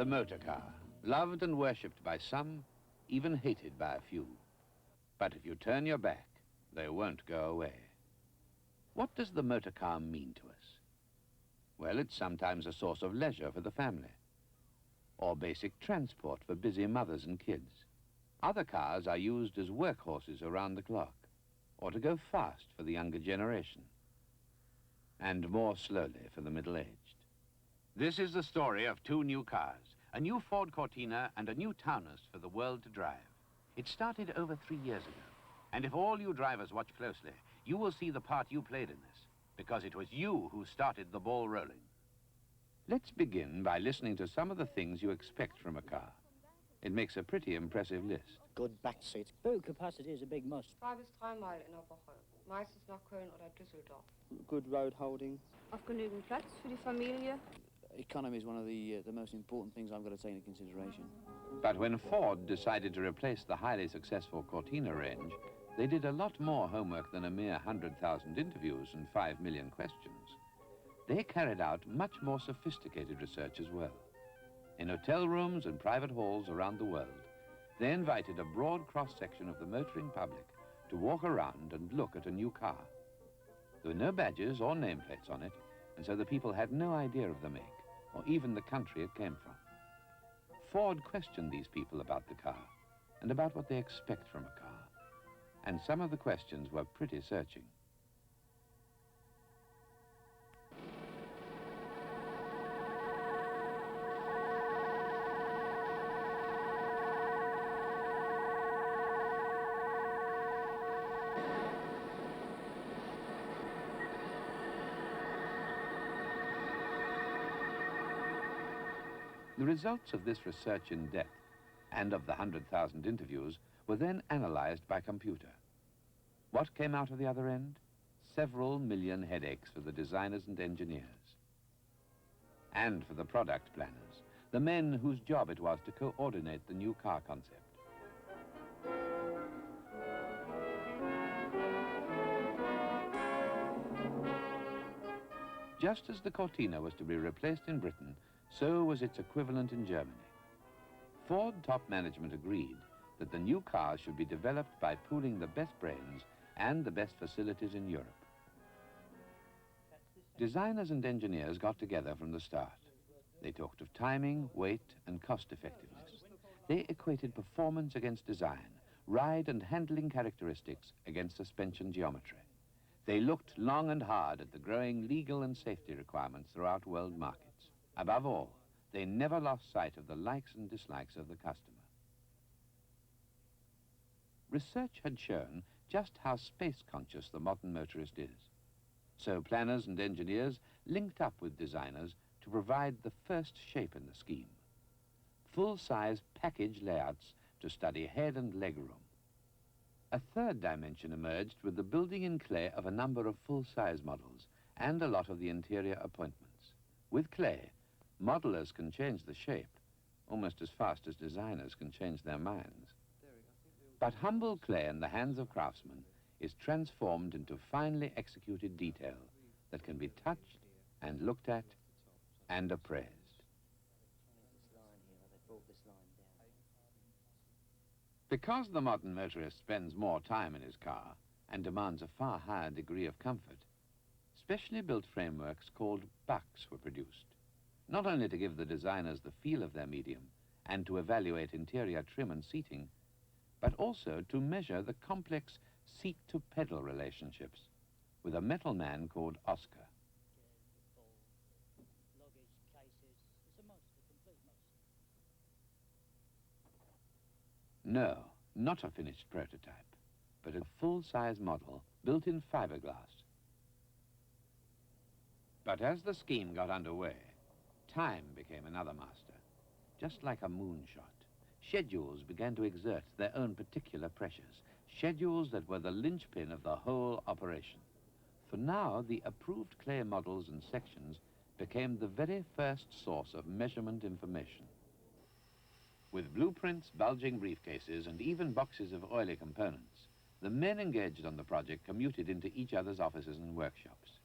The motor car, loved and worshipped by some, even hated by a few. But if you turn your back, they won't go away. What does the motor car mean to us? Well, it's sometimes a source of leisure for the family, or basic transport for busy mothers and kids. Other cars are used as workhorses around the clock, or to go fast for the younger generation, and more slowly for the middle-aged. This is the story of two new cars, a new Ford Cortina and a new Taunus for the world to drive. It started over 3 years ago, and if all you drivers watch closely, you will see the part you played in this, because it was you who started the ball rolling. Let's begin by listening to some of the things you expect from a car. It makes a pretty impressive list. Good back seat. Boot capacity is a big must. 2 bis 3 Mal in der Woche, meistens nach Köln oder Düsseldorf. Good road holding. Auf genügend Platz für die Familie. Economy is one of the most important things I've got to take into consideration. But when Ford decided to replace the highly successful Cortina range, they did a lot more homework than a mere 100,000 interviews and 5 million questions. They carried out much more sophisticated research as well. In hotel rooms and private halls around the world, they invited a broad cross-section of the motoring public to walk around and look at a new car. There were no badges or nameplates on it, and so the people had no idea of the make, or even the country it came from. Ford questioned these people about the car, and about what they expect from a car. And some of the questions were pretty searching. The results of this research in depth and of the 100,000 interviews were then analyzed by computer. What came out of the other end? Several million headaches for the designers and engineers. And for the product planners, the men whose job it was to coordinate the new car concept. Just as the Cortina was to be replaced in Britain, so was its equivalent in Germany. Ford top management agreed that the new cars should be developed by pooling the best brains and the best facilities in Europe. Designers and engineers got together from the start. They talked of timing, weight, and cost effectiveness. They equated performance against design, ride and handling characteristics against suspension geometry. They looked long and hard at the growing legal and safety requirements throughout world markets. Above all, they never lost sight of the likes and dislikes of the customer. Research had shown just how space-conscious the modern motorist is. So planners and engineers linked up with designers to provide the first shape in the scheme. Full-size package layouts to study head and leg room. A third dimension emerged with the building in clay of a number of full-size models and a lot of the interior appointments. With clay, modelers can change the shape almost as fast as designers can change their minds. But humble clay in the hands of craftsmen is transformed into finely executed detail that can be touched and looked at and appraised. Because the modern motorist spends more time in his car and demands a far higher degree of comfort, specially built frameworks called bucks were produced, not only to give the designers the feel of their medium and to evaluate interior trim and seating, but also to measure the complex seat-to-pedal relationships with a metal man called Oscar. No, not a finished prototype, but a full-size model built in fiberglass. But as the scheme got underway, time became another master, just like a moonshot. Schedules began to exert their own particular pressures, schedules that were the linchpin of the whole operation. For now, the approved clay models and sections became the very first source of measurement information. With blueprints, bulging briefcases, and even boxes of oily components, the men engaged on the project commuted into each other's offices and workshops.